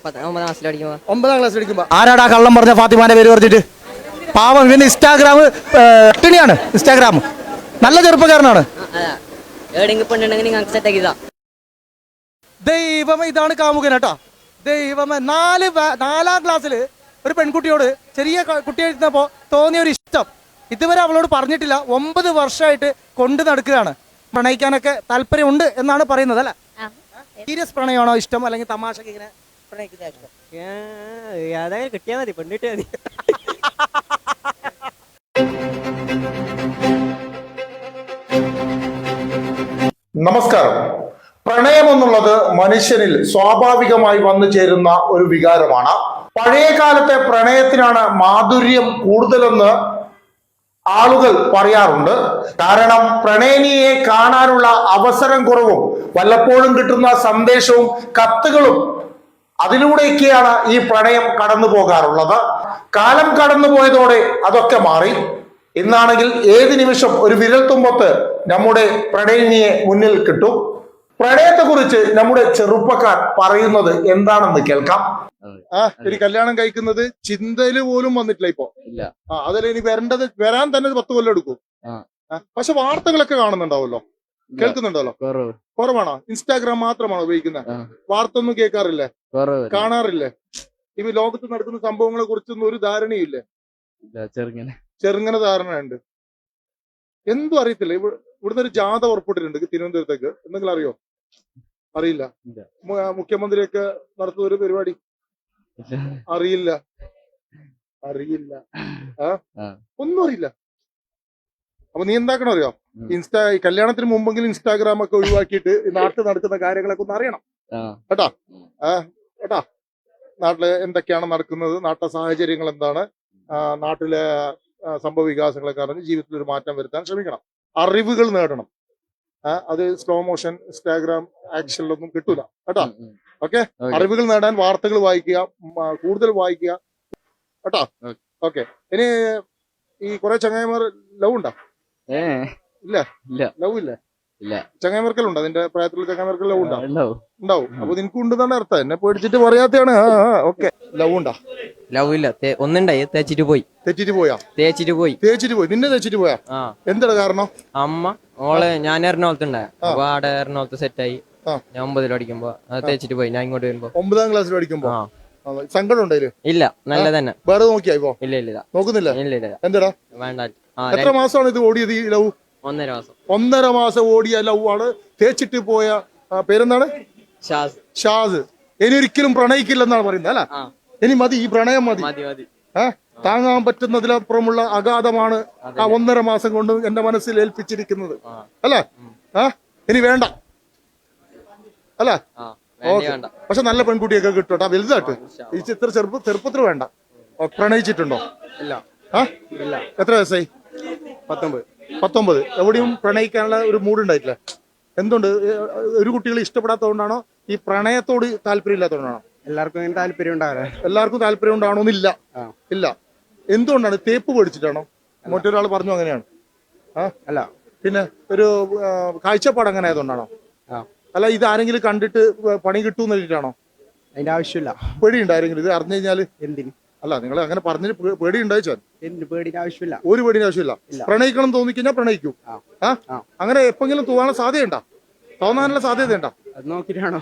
9ാം ക്ലാസ്സിൽ പഠിക്കുമ്പോ ആരാടാ കള്ളം പറഞ്ഞ ഫാത്തിമാന്റെ പേര് പറഞ്ഞിട്ട്? പാവം, ഇവന് ഇൻസ്റ്റാഗ്രാം പട്ടിണിയാണ്. ഇൻസ്റ്റാഗ്രാം നല്ല ചെറുപ്പക്കാരനാണ്. ദൈവമേ, ഇതാണ് കാമുകൻ കേട്ടോ. ദൈവമേ, 4ാം ക്ലാസ്സിൽ ഒരു പെൺകുട്ടിയോട്, ചെറിയ കുട്ടിയായിരുന്നപ്പോൾ തോന്നിയ ഒരു ഇഷ്ടം ഇതുവരെ അവളോട് പറഞ്ഞിട്ടില്ല. 9 വർഷമായിട്ട് കൊണ്ടു നടക്കുകയാണ്. പ്രണയിക്കാനൊക്കെ താല്പര്യമുണ്ട് എന്നാണ് പറയുന്നത് അല്ലേ? സീരിയസ് പ്രണയമാണോ ഇഷ്ടം, അല്ലെങ്കിൽ തമാശക്ക് ഇങ്ങനെ പ്രണയിക്കുന്ന ഇഷ്ടം? കിട്ടിയാ മതി, പെണ്ണിട്ടാ മതി. നമസ്കാരം. പ്രണയം എന്നുള്ളത് മനുഷ്യനിൽ സ്വാഭാവികമായി വന്നു ചേരുന്ന ഒരു വികാരമാണ്. പഴയ കാലത്തെ പ്രണയത്തിനാണ് മാധുര്യം കൂടുതലെന്ന് ആളുകൾ പറയാറുണ്ട്. കാരണം പ്രണയിനിയെ കാണാനുള്ള അവസരം കുറവും വല്ലപ്പോഴും കിട്ടുന്ന സന്ദേശവും കത്തുകളും അതിലൂടെയൊക്കെയാണ് ഈ പ്രണയം കടന്നു പോകാറുള്ളത്. കാലം കടന്നു പോയതോടെ അതൊക്കെ മാറി. ഇന്നാണെങ്കിൽ ഏത് നിമിഷം ഒരു വിരൽത്തുമ്പത്ത് നമ്മുടെ പ്രണയിനിയെ മുന്നിൽ കിട്ടും. പ്രണയത്തെക്കുറിച്ച് നമ്മുടെ ചെറുപ്പക്കാർ പറയുന്നത് എന്താണെന്ന് കേൾക്കാം. ഒരു കല്യാണം കഴിക്കുന്നത് ചിന്തയില് പോലും വന്നിട്ടില്ല ഇപ്പൊ. അതല്ല, ഇനി വരാൻ തന്നെ 10 കൊല്ലം എടുക്കും. പക്ഷെ വാർത്തകളൊക്കെ കാണുന്നുണ്ടാവല്ലോ, കേൾക്കുന്നുണ്ടല്ലോ. കുറവാണോ? ഇൻസ്റ്റാഗ്രാം മാത്രമാണോ ഉപയോഗിക്കുന്നത്? വാർത്ത ഒന്നും കേൾക്കാറില്ലേ, കാണാറില്ലേ? ഇവ ലോകത്ത് നടക്കുന്ന സംഭവങ്ങളെ കുറിച്ചൊന്നും ഒരു ധാരണയില്ലേ? ചെറുങ്ങനെ ധാരണയുണ്ട്. എന്തും അറിയത്തില്ല. ഇവിടുന്ന് ഒരു ജാഥ പുറപ്പെട്ടിട്ടുണ്ട് തിരുവനന്തപുരത്തേക്ക്. എന്തെങ്കിലും അറിയോ? അറിയില്ല. മുഖ്യമന്ത്രിയൊക്കെ നടത്തുന്ന ഒരു പരിപാടി അറിയില്ല. ഒന്നും അറിയില്ല. അപ്പൊ നീ എന്താക്കണം അറിയോ? കല്യാണത്തിന് മുമ്പെങ്കിലും ഇൻസ്റ്റാഗ്രാം ഒക്കെ ഒഴിവാക്കിയിട്ട് നാട്ടിൽ നടക്കുന്ന കാര്യങ്ങളൊക്കെ ഒന്ന് അറിയണം കേട്ടാ. കേട്ടാ, നാട്ടില് എന്തൊക്കെയാണ് നടക്കുന്നത്, നാട്ടിലെ സാഹചര്യങ്ങൾ എന്താണ്, നാട്ടിലെ സംഭവ വികാസങ്ങളൊക്കെ അറിഞ്ഞ് ജീവിതത്തിൽ ഒരു മാറ്റം വരുത്താൻ ശ്രമിക്കണം. അറിവുകൾ നേടണം. അത് സ്ലോ മോഷൻ ഇൻസ്റ്റാഗ്രാം ആക്ഷനിലൊന്നും കിട്ടൂല കേട്ടോ. ഓക്കെ, അറിവുകൾ നേടാൻ വാർത്തകൾ വായിക്കുക, കൂടുതൽ വായിക്കുക കേട്ടോ. ഓക്കെ, ഇനി ഈ കുറെ ചങ്ങായിമാർ ലവ് ഉണ്ടോ? ഇല്ല, ലവ് ഇല്ല. ചങ്ങായിമാർക്കെല്ലാം അതിന്റെ പ്രായത്തിലുള്ള ചങ്ങായിമാർക്കെല്ലാം ലവ് ഉണ്ടാവും. അപ്പൊ നിനക്ക് ഉണ്ടെന്നാണ് അർത്ഥം. എന്നെ പേടിച്ചിട്ട് പറയാത്തതാണ്. ഓക്കെ, ലവ് ഉണ്ടാ? ലവ് ഇല്ല, ഒന്നുണ്ടായി, തെച്ചിട്ട് പോയി. തേച്ചിട്ട് പോയി. നിന്നെ തേച്ചിട്ട് പോയാ? എന്താണ് കാരണം? അമ്മ ഓളെ ഞാൻ എറണാകുളത്തുണ്ടായ, അപ്പൊ അവിടെ എറണാകുളത്ത് സെറ്റായി. ഞാൻ 9ൽ പഠിക്കുമ്പോ തേച്ചിട്ട് പോയി. ഞാൻ ഇങ്ങോട്ട് വരുമ്പോ 9ാം ക്ലാസ്സിൽ പഠിക്കുമ്പോ സങ്കടം ഉണ്ടായില്ലേ? ഇല്ല, നല്ല തന്നെ. വേറെ നോക്കിയാ ഇപ്പൊ? ഇല്ല നോക്കുന്നില്ല. എന്താ വേണ്ട. എത്ര മാസമാണ് ഇത് ഓടിയത് ഈ ലവ്? 1.5 മാസം. 1.5 മാസം ഓടിയ ലവ് ആണ്. തേച്ചിട്ട് പോയ പേരെന്താണ്? ഷാസ്. ഇനി ഒരിക്കലും പ്രണയിക്കില്ലെന്നാണ് പറയുന്നത് അല്ല? ഇനി മതി, ഈ പ്രണയം മതി. താങ്ങാൻ പറ്റുന്നതിലപ്പുറമുള്ള അഗാധമാണ് ആ 1.5 മാസം കൊണ്ട് എന്റെ മനസ്സിൽ ഏൽപ്പിച്ചിരിക്കുന്നത് അല്ലേ? ഇനി വേണ്ട അല്ല? പക്ഷെ നല്ല പെൺകുട്ടിയൊക്കെ കിട്ടും വലുതായിട്ട്. ഈ ചിത്ര ചെറുപ്പത്തിൽ വേണ്ട. പ്രണയിച്ചിട്ടുണ്ടോ? ഇല്ല. എത്ര വയസ്സായി? 19. എവിടെയും പ്രണയിക്കാനുള്ള ഒരു മൂഡ് ഉണ്ടായിട്ടില്ല. എന്തുകൊണ്ട്? ഒരു കുട്ടികളെ ഇഷ്ടപ്പെടാത്തതുകൊണ്ടാണോ? ഈ പ്രണയത്തോട് താല്പര്യം ഇല്ലാത്തതുകൊണ്ടാണോ? എല്ലാവർക്കും താല്പര്യം ഉണ്ടാവില്ല. എല്ലാവർക്കും താല്പര്യം ഉണ്ടാവണമെന്നില്ല. ഇല്ല. എന്തുകൊണ്ടാണ്? തേപ്പ് പേടിച്ചിട്ടാണോ? മറ്റൊരാൾ പറഞ്ഞു അങ്ങനെയാണ്. അല്ല, പിന്നെ ഒരു കാഴ്ചപ്പാട് അങ്ങനെ ആയതുകൊണ്ടാണോ? അല്ല, ഇത് ആരെങ്കിലും കണ്ടിട്ട് പണി കിട്ടുമെന്ന് വെച്ചിട്ടാണോ? അതിന്റെ ആവശ്യമില്ല. പേടിയുണ്ട് ആരെങ്കിലും ഇത് അറിഞ്ഞു കഴിഞ്ഞാല്? എന്തിന്? അല്ല, നിങ്ങൾ അങ്ങനെ പറഞ്ഞിട്ട് പേടിയുണ്ടായിച്ചാൽ? പേടിയുടെ ആവശ്യമില്ല. ഒരു പേടിയുടെ ആവശ്യമില്ല. പ്രണയിക്കണം തോന്നിക്കഴിഞ്ഞാൽ പ്രണയിക്കും. അങ്ങനെ എപ്പെങ്കിലും തോന്നാനുള്ള സാധ്യതയുണ്ടോ? തോന്നാനുള്ള സാധ്യതയുണ്ടോ? അത് നോക്കിയിട്ടാണോ?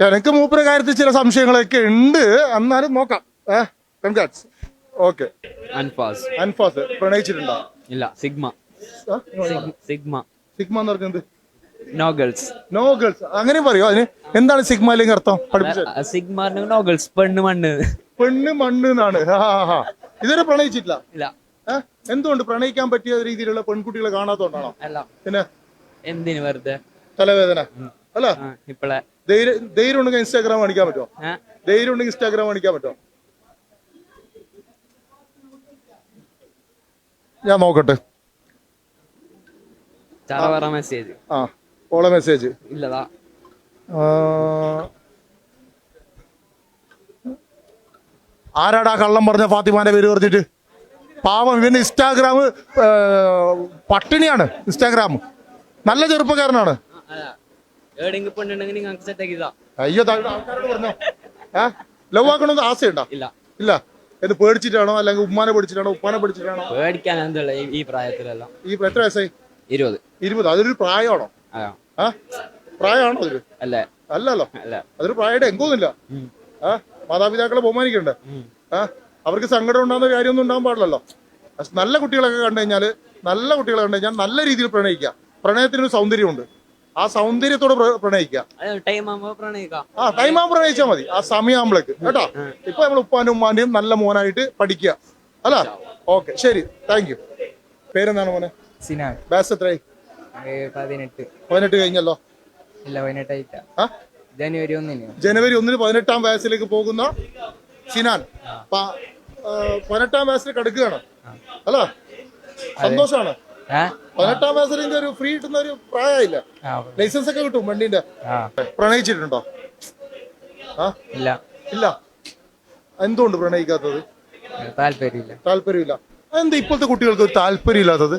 എനിക്ക് മൂപ്പര കാര്യത്തിൽ ചില സംശയങ്ങളൊക്കെ ഉണ്ട്, എന്നാലും നോക്കാം. കൺഗ്രാറ്റ്സ്. ഓക്കെ. അൻഫാസ് പ്രണയിച്ചിട്ടുണ്ടോ? ഇല്ല. സിഗ്മ എന്ന് പറഞ്ഞത് നോ ഗേൾസ്. അങ്ങനെ പറയോ? അതിന് എന്താണ് സിഗ്മ അല്ലെങ്കിൽ അർത്ഥം? സിഗ്മ നോ ഗേൾസ്, പെണ്ണ് മണ്ണ് എന്നാണ്. ഇതുവരെ പ്രണയിച്ചിട്ടില്ല? ഇല്ല. എന്തുകൊണ്ട്? പ്രണയിക്കാൻ പറ്റിയ രീതിയിലുള്ള പെൺകുട്ടികളെ കാണാത്തോണ്ടാണോ? അല്ല, പിന്നെ എന്തിന് വെറുതെ തലവേദന അല്ല? ഇപ്പളെ ധൈര്യം ഉണ്ടെങ്കിൽ ഇൻസ്റ്റാഗ്രാം കാണിക്കാൻ പറ്റുമോ? ഞാൻ നോക്കട്ടെ. മെസ്സേജ്. ഓളെ മെസ്സേജ് ഇല്ലതാ. ആരാടാ കള്ളം പറഞ്ഞ ഫാത്തിമാന്റെ പേര് പറഞ്ഞിട്ട്? പാവം, ഇവന്റെ ഇൻസ്റ്റാഗ്രാം പട്ടിണിയാണ്. ഇൻസ്റ്റാഗ്രാം നല്ല ചെറുപ്പക്കാരനാണ്. അയ്യോ, ആൾക്കാരോട് പറഞ്ഞോ. ലവ് ആക്കണമെന്ന് ആശയുണ്ടോ? ഇല്ല. ഇല്ല. ഇത് പേടിച്ചിട്ടാണോ അല്ലെങ്കിൽ ഉമ്മാനെ പേടിച്ചിട്ടാണോ ഉപ്പാനെ പേടിച്ചിട്ടാണോ? പേടിക്കാൻ എന്തുള്ള ഈ പ്രായത്തിലെല്ലാം. ഈ എത്ര വയസ്സായി? 20. 20. അതൊരു പ്രായമാണോ? ആ പ്രായമാണോ അതൊരു? അല്ലേ? അല്ലല്ലോ, അല്ല. അതൊരു പ്രായമായിട്ട് എങ്കോന്നില്ല. ആ മാതാപിതാക്കളെ ബഹുമാനിക്കണ്ടേ? ആ അവർക്ക് സങ്കടം ഉണ്ടാകുന്ന കാര്യമൊന്നും ഉണ്ടാകാൻ പാടില്ലല്ലോ. നല്ല കുട്ടികളൊക്കെ കണ്ടു കഴിഞ്ഞാൽ നല്ല രീതിയിൽ പ്രണയിക്കുക. പ്രണയത്തിനൊരു സൗന്ദര്യമുണ്ട്. ആ സൗന്ദര്യത്തോടെ പ്രണയിക്കുക. ടൈം ആകുമ്പോ പ്രണയിക്കാം. ടൈം ആകുമ്പോൾ പ്രണയിച്ചാൽ മതി. ആ സമയമാകുമ്പോഴേക്ക് കേട്ടോ. ഇപ്പൊ നമ്മൾ ഉപ്പാനും ഉമ്മാന്റെയും നല്ല മോനായിട്ട് പഠിക്കുക അല്ല. ഓക്കെ, ശരി, താങ്ക് യു. പേരെന്താണ് മോനെ? സിനാൻ. ബാസ് എത്രയായി? 18. 18 കഴിഞ്ഞല്ലോ. ഇല്ല, 18 ആയിട്ടാ. ജനുവരി 1 ജനുവരി 1 18ാം വയസ്സിലേക്ക് പോകുന്ന സിനാൻ 18ാം വയസ്സിൽ കടക്കുകയാണ് അല്ല. സന്തോഷമാണ്. 18ാം വയസ്സിൽ ഒരു ഫ്രീ കിട്ടുന്ന ഒരു പ്രായമായില്ല. ലൈസൻസ് ഒക്കെ കിട്ടും വണ്ടീന്റെ. പ്രണയിച്ചിട്ടുണ്ടോ? ഇല്ല. ഇല്ല. എന്തുകൊണ്ട് പ്രണയിക്കാത്തത്? താല്പര്യമില്ല. എന്താ ഇപ്പോഴത്തെ കുട്ടികൾക്ക് ഒരു താല്പര്യമില്ലാത്തത്?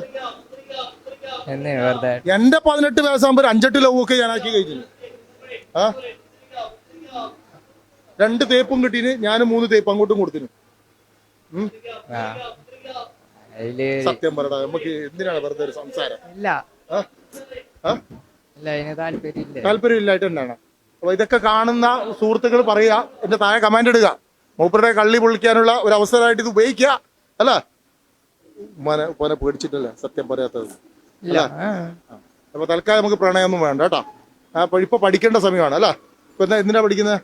എന്റെ 18 വയസ്സാകുമ്പോ 5-8 ലവ് ഒക്കെ ഞാൻ ആക്കി കഴിഞ്ഞു. 2 തേപ്പും കിട്ടീന്. ഞാൻ 3 തേപ്പ് അങ്ങോട്ടും കൊടുത്തിനു. സത്യം പറയടാ, നമുക്ക് എന്തിനാണ് വെറുതെ ഒരു സംസാരം? താല്പര്യമില്ലായിട്ട് തന്നെയാണ്. അപ്പൊ ഇതൊക്കെ കാണുന്ന സുഹൃത്തുക്കൾ പറയുക, എന്റെ താഴെ കമന്റ് ഇടുക. മൂപ്പരുടെ കള്ളി പൊളിക്കാനുള്ള ഒരു അവസരമായിട്ട് ഇത് ഉപയോഗിക്കുക അല്ല. ഉപ്പാനെ പേടിച്ചിട്ടല്ലേ സത്യം പറയാത്തത്? അപ്പൊ തൽക്കാലം നമുക്ക് പ്രണയമൊന്നും വേണ്ട കേട്ടോ. ഇപ്പൊ പഠിക്കേണ്ട സമയമാണ് അല്ല. ഇപ്പൊ എന്തിനാ പഠിക്കുന്നത്?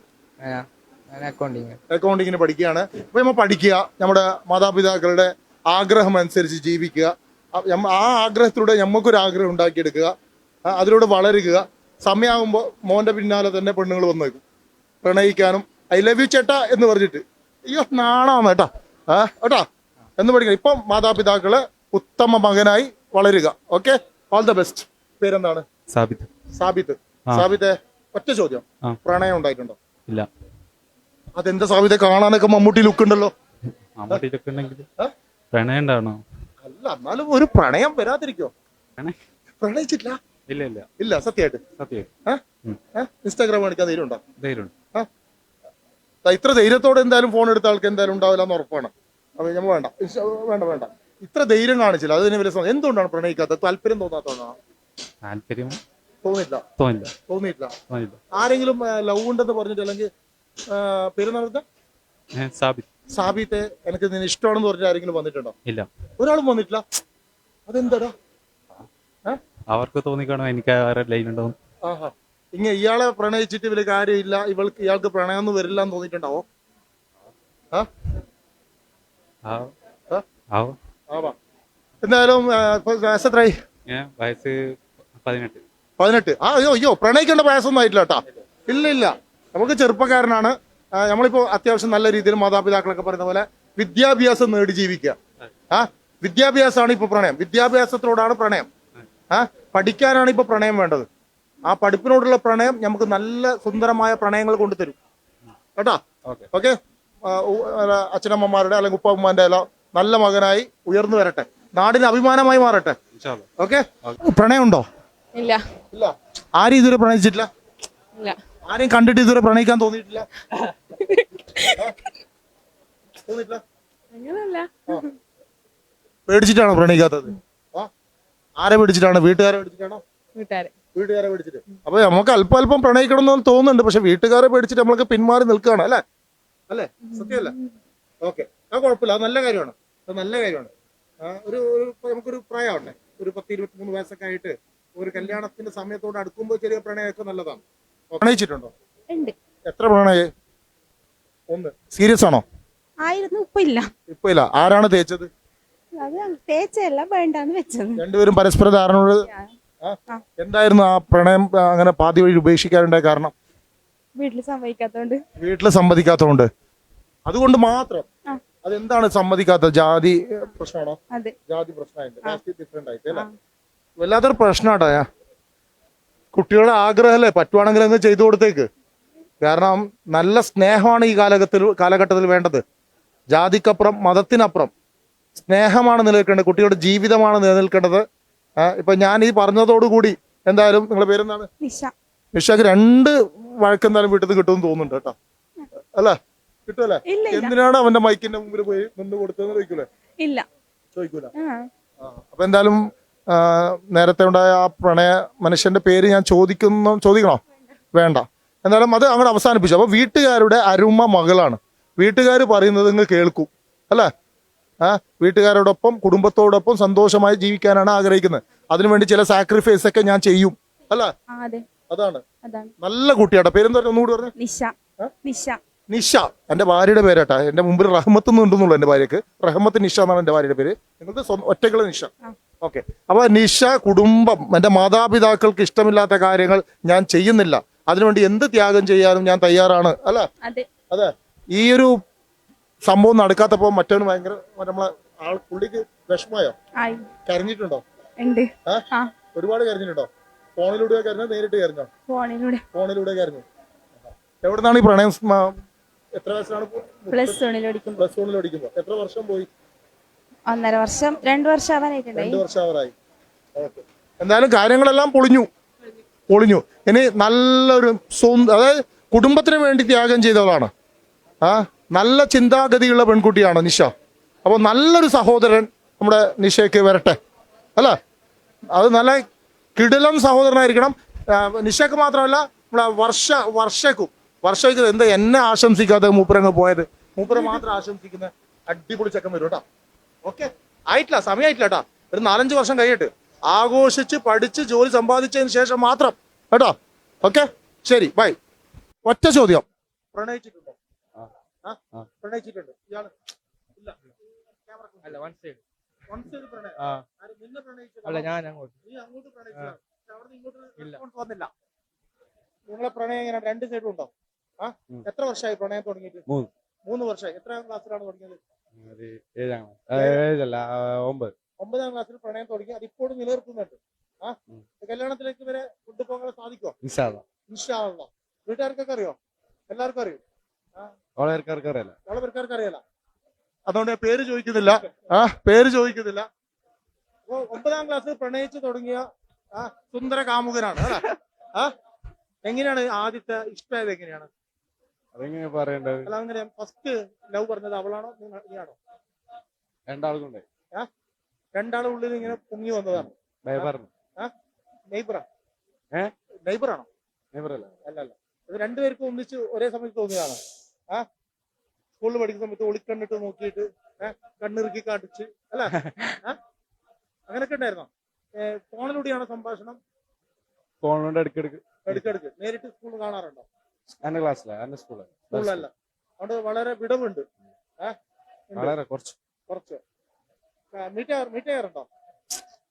അക്കൗണ്ടിങ്ങിന് പഠിക്കുകയാണ്. അപ്പൊ നമ്മൾ പഠിക്കുക, നമ്മുടെ മാതാപിതാക്കളുടെ ആഗ്രഹം അനുസരിച്ച് ജീവിക്കുക. ആ ആഗ്രഹത്തിലൂടെ നമുക്കൊരു ആഗ്രഹം ഉണ്ടാക്കിയെടുക്കുക. അതിലൂടെ വളരുക. സമയമാകുമ്പോൾ മോന്റെ പിന്നാലെ തന്നെ പെണ്ണുങ്ങൾ വന്നു നിൽക്കും പ്രണയിക്കാനും. ഐ ലവ് യു ചേട്ടാ എന്ന് പറഞ്ഞിട്ട്. അയ്യോ നാണാണ് കേട്ടാ. കേട്ടാ എന്ന് പഠിക്കണം. ഇപ്പം മാതാപിതാക്കള് ഉത്തമ മകനായി വളരുക. Okay, all the best. പേരെന്താണ്? സാബിത്ത്. സാബിത്തെ, ഒറ്റ ചോദ്യം, പ്രണയം ഉണ്ടായിട്ടുണ്ടോ? ഇല്ല. അതെന്താ സാബിത്തെ, കാണാനൊക്കെ മമ്മൂട്ടി ലുക്ക് ഉണ്ടല്ലോ. പ്രണയം ഉണ്ടാവണോ? അല്ല, എന്നാലും ഒരു പ്രണയം വരാതിരിക്കോ? പ്രണയിച്ചിട്ടില്ല? ഇല്ല. സത്യമായിട്ട്? ഇൻസ്റ്റാഗ്രാം കാണിക്കാൻ ധൈര്യമുണ്ടോ? ഇത്ര ധൈര്യത്തോടെ എന്തായാലും ഫോൺ എടുത്ത ആൾക്ക് എന്തായാലും ഉണ്ടാവില്ല എന്ന് ഉറപ്പാണ്. അപ്പൊ നമ്മൾ വേണ്ട. ഇത്ര ധൈര്യം കാണിച്ചില്ല. അതിന് വലിയ എന്തുകൊണ്ടാണ് പ്രണയിക്കാത്തത്? താല്പര്യം തോന്നാത്തതാണോ? തോന്നിയില്ല. ആരെങ്കിലും ലവ് ഉണ്ടെന്ന് പറഞ്ഞിട്ട്, അല്ലെങ്കിൽ പേര് നടത്ത സാബിത്തെ എനിക്ക് നിന്നെ ഇഷ്ടമാണെന്ന് പറഞ്ഞിട്ട് ആരെങ്കിലും വന്നിട്ടുണ്ടോ? ഇല്ല, ഒരാളും വന്നിട്ടില്ല. അതെന്താടാ? അവർക്ക് തോന്നിക്കാണോ എനിക്ക് ലൈൻ ഉണ്ടാവും. ഇയാളെ പ്രണയിച്ചിട്ട് ഇവര് കാര്യമില്ല, ഇയാൾക്ക് പ്രണയമൊന്നും വരില്ല എന്ന് തോന്നിയിട്ടുണ്ടാവോ? എന്തായാലും എത്രയായി? വയസ്സ് 18. 18. അയ്യോ പ്രണയിക്കേണ്ട വയസ്സൊന്നും ആയിട്ടില്ല കേട്ടാ. ഇല്ല. നമുക്ക് ചെറുപ്പക്കാരനാണ്. നമ്മളിപ്പോ അത്യാവശ്യം നല്ല രീതിയിൽ മാതാപിതാക്കളൊക്കെ പറയുന്ന പോലെ വിദ്യാഭ്യാസം നേടി ജീവിക്കുക. വിദ്യാഭ്യാസമാണ് ഇപ്പൊ പ്രണയം. വിദ്യാഭ്യാസത്തോടാണ് പ്രണയം. പഠിക്കാനാണ് ഇപ്പൊ പ്രണയം വേണ്ടത്. ആ പഠിപ്പിനോടുള്ള പ്രണയം നമുക്ക് നല്ല സുന്ദരമായ പ്രണയങ്ങൾ കൊണ്ടുതരും കേട്ടാ. ഓക്കെ, അച്ഛനമ്മമാരുടെ അല്ലെങ്കിൽ ഉപ്പ ഉമ്മാന്റെ എല്ലാം നല്ല മകനായി ഉയർന്നു വരട്ടെ, നാടിന് അഭിമാനമായി മാറട്ടെ. ഓക്കെ. പ്രണയം ഉണ്ടോ? ഇല്ല. ആരും ഇതുവരെ പ്രണയിച്ചിട്ടില്ല? ആരെയും കണ്ടിട്ട് ഇതുവരെ പ്രണയിക്കാൻ തോന്നിയിട്ടില്ല? പേടിച്ചിട്ടാണോ പ്രണയിക്കാത്തത്? ആരെ പേടിച്ചിട്ടാണ്? വീട്ടുകാരെ പേടിച്ചിട്ടാണോ? വീട്ടുകാരെ പേടിച്ചിട്ട്. അപ്പൊ നമുക്ക് അല്പം പ്രണയിക്കണം എന്ന് തോന്നുന്നുണ്ട്. പക്ഷെ വീട്ടുകാരെ പേടിച്ചിട്ട് നമ്മൾക്ക് പിന്മാറി നിൽക്കുകയാണ് അല്ലേ? സത്യമല്ല? ഓക്കെ, അത് കുഴപ്പമില്ല. അത് നല്ല കാര്യമാണ്. നമുക്കൊരു പ്രായമാവട്ടെ, ഒരു 10-23 വയസ്സൊക്കെ ആയിട്ട് ഒരു കല്യാണത്തിന്റെ സമയത്തോട് അടുക്കുമ്പോൾ ചെറിയ പ്രണയമൊക്കെ നല്ലതാണ്. പ്രണയിച്ചിട്ടുണ്ടോ? എത്ര പ്രണയം? 1. സീരിയസ് ആണോ? ഇപ്പൊ ഇല്ല. ആരാണ് തേച്ചത്? രണ്ടുപേരും പരസ്പര ധാരണയോട്. എന്തായിരുന്നു ആ പ്രണയം അങ്ങനെ പാതി വഴി ഉപേക്ഷിക്കാനുണ്ടായ കാരണം? വീട്ടില് സമ്മതിക്കാത്തതുകൊണ്ട്. അതുകൊണ്ട് മാത്രം? അതെന്താണ് സമ്മതിക്കാത്തത്? ജാതി പ്രശ്നമാണോ? ജാതി പ്രശ്നമായിട്ട് ഡിഫറെന്റ് ആയിട്ട് അല്ലേ? വല്ലാത്തൊരു പ്രശ്നമാട്ടാ. കുട്ടികളുടെ ആഗ്രഹമല്ലേ, പറ്റുവാണെങ്കിൽ അങ്ങ് ചെയ്തു കൊടുത്തേക്ക്. കാരണം നല്ല സ്നേഹമാണ് ഈ കാലഘട്ടത്തിൽ വേണ്ടത്. ജാതിക്കപ്പുറം, മതത്തിനപ്പുറം സ്നേഹമാണ് നിലനിൽക്കേണ്ടത്. കുട്ടികളുടെ ജീവിതമാണ് നിലനിൽക്കേണ്ടത്. ഇപ്പൊ ഞാൻ ഈ പറഞ്ഞതോടുകൂടി എന്തായാലും നിങ്ങളുടെ പേരെന്താണ്? നിഷക്ക് 2 വഴക്കെന്തായാലും വീട്ടിൽ നിന്ന് കിട്ടുമെന്ന് തോന്നുന്നുണ്ട് കേട്ടോ അല്ലേ? കിട്ടൂല ഇല്ല ഇല്ല എന്തിനാണ് അവന്റെ മൈക്കിന്റെ മുമ്പിൽ പോയി നിന്ന് കൊടുത്തതെന്ന് ചോദിക്കൂലേ? ഇല്ല ചോദിക്കൂല. ആ അപ്പൊ എന്തായാലും നേരത്തെ ഉണ്ടായ ആ പ്രണയ മനുഷ്യന്റെ പേര് ഞാൻ ചോദിക്കണോ? വേണ്ട. എന്നാലും അത് അങ്ങോട്ട് അവസാനിപ്പിച്ചു. അപ്പൊ വീട്ടുകാരുടെ അരുമ മകളാണ്. വീട്ടുകാർ പറയുന്നത് നിങ്ങൾ കേൾക്കും അല്ലേ? വീട്ടുകാരോടൊപ്പം കുടുംബത്തോടൊപ്പം സന്തോഷമായി ജീവിക്കാനാണ് ആഗ്രഹിക്കുന്നത്. അതിനുവേണ്ടി ചില സാക്രിഫൈസ് ഒക്കെ ഞാൻ ചെയ്യും അല്ല? അതെ അതാണ്. അതാണ്. നല്ല കുട്ടിയാട്ടെ. പേരെന്താ ഒന്നുകൂടി പറഞ്ഞു? നിഷ. നിഷ. നിഷ എന്റെ ഭാര്യയുടെ പേരാട്ടാ. എന്റെ മുമ്പിൽ റഹ്മത്ത് ഉണ്ടെന്നുള്ളൂ എന്റെ ഭാര്യക്ക്. റഹ്മത്ത് നിഷ എന്നാണ് എന്റെ ഭാര്യയുടെ പേര്. നിങ്ങൾക്ക് ഒറ്റക്കുള്ള നിഷ. ഓക്കെ. അപ്പൊ നിഷ കുടുംബം, എന്റെ മാതാപിതാക്കൾക്ക് ഇഷ്ടമില്ലാത്ത കാര്യങ്ങൾ ഞാൻ ചെയ്യുന്നില്ല, അതിനുവേണ്ടി എന്ത് ത്യാഗം ചെയ്യാനും ഞാൻ തയ്യാറാണ് അല്ല? അതെ. ഈ ഒരു സംഭവം നടക്കാത്തപ്പോ മറ്റവന് ഭയങ്കര നമ്മളെ പുള്ളിക്ക് വിഷമമായോ? കരഞ്ഞിട്ടുണ്ടോ? ഒരുപാട് കരഞ്ഞിട്ടുണ്ടോ? ഫോണിലൂടെ കരഞ്ഞോ നേരിട്ട് കരഞ്ഞോ? ഫോണിലൂടെ കരഞ്ഞു. എവിടുന്നാണ് ഈ പ്രണയം? എത്ര വയസ്സിലാണ്? പ്ലസ് വണ്ണിൽ പഠിക്കുമ്പോ. എത്ര വർഷം പോയി? 1.5 വർഷം 2 വർഷം ആവാനായിട്ടുണ്ടായി. 2 വർഷം ആവാറായി. ഓക്കെ. എന്തായാലും കാര്യങ്ങളെല്ലാം പൊളിഞ്ഞു. ഇനി നല്ലൊരു അതായത് കുടുംബത്തിന് വേണ്ടി ത്യാഗം ചെയ്തവളാണ്. നല്ല ചിന്താഗതിയുള്ള പെൺകുട്ടിയാണ് നിഷ. അപ്പോൾ നല്ലൊരു സഹോദരൻ നമ്മുടെ നിഷയ്ക്ക് വരട്ടെ അല്ല? അത് നല്ല കിടിലം സഹോദരനായിരിക്കണം. നിഷയ്ക്ക് മാത്രമല്ല നമ്മുടെ വർഷയ്ക്ക് എന്താ എന്നെ ആശംസിക്കാതെ മൂപ്പരങ്ങ് പോയത്? മൂപ്പര മാത്രം ആശംസിക്കുന്ന അടിപൊളി ചെക്കൻ വരും കേട്ടോ. ഓക്കെ. ആയിട്ടില്ല, സമയമായിട്ടില്ല കേട്ടോ. ഒരു 4-5 വർഷം കഴിയട്ടെ. ആഘോഷിച്ച് പഠിച്ച് ജോലി സമ്പാദിച്ചതിന് ശേഷം മാത്രം കേട്ടോ. ഓക്കെ, ശരി, ബൈ. ഒറ്റ ചോദ്യം, പ്രണയിച്ചിട്ടുണ്ടോ? പ്രണയിച്ചിട്ടുണ്ട് ഇയാള്? ഇല്ല. വന്നില്ല. നിങ്ങളെ പ്രണയം എങ്ങനെ? 2 സൈഡും ഉണ്ടോ? എത്ര വർഷമായി പ്രണയം തുടങ്ങിയിട്ട്? 3 വർഷമായി. എത്രാം ക്ലാസ്സിലാണ് തുടങ്ങിയത്? 9ാം ക്ലാസ്സിൽ പ്രണയം തുടങ്ങി. അത് ഇപ്പോഴും നിലനിർത്തുന്നുണ്ട്. കല്യാണത്തിലേക്ക് വരെ കൊണ്ടുപോകാൻ സാധിക്കുമോ? ഇൻഷാ അല്ലാഹ്. വീട്ടുകാർക്കൊക്കെ അറിയോ? എല്ലാവർക്കും അറിയോ? വളരെ പേർക്കാർക്ക് അറിയാല. അതുകൊണ്ട് പേര് ചോദിക്കുന്നില്ല. അപ്പൊ 9ാം ക്ലാസ്സിൽ പ്രണയിച്ചു തുടങ്ങിയ സുന്ദര കാമുകനാണ് അല്ലെ? എങ്ങനെയാണ് ആദ്യത്തെ ഇഷ്ടമായത്? എങ്ങനെയാണ് അതെങ്ങനെ പറയണ്ടത്? അല്ല, അങ്ങനെ ഫസ്റ്റ് ലവ് പറഞ്ഞത് അവളാണോ നീയാണോ? രണ്ടാളും ഉള്ളിൽ ഇങ്ങനെ പൊങ്ങി വന്നതാണ്. നെയ്ബറാണോ? അല്ലല്ല. ഇത് രണ്ടുപേർക്കും ഒന്നിച്ച് ഒരേ സമയത്ത് തോന്നിയതാണ്. സ്കൂളിൽ പഠിക്കുന്ന സമയത്ത് ഒളിക്കണ്ണിട്ട് നോക്കിയിട്ട് കണ്ണിറുക്കി കാട്ടിച്ച് അല്ല? അങ്ങനൊക്കെ ഉണ്ടായിരുന്നോ? ഫോണിലൂടെയാണോ സംഭാഷണം? ഫോണിലൂടെ എടുക്കെടുക്ക്. നേരിട്ട് സ്കൂളിൽ കാണാറുണ്ടോ? സ്കൂളല്ല. അതുകൊണ്ട് വളരെ വിടവുണ്ട്. കുറച്ച് മീറ്റ് ചെയ്യാറുണ്ടോ?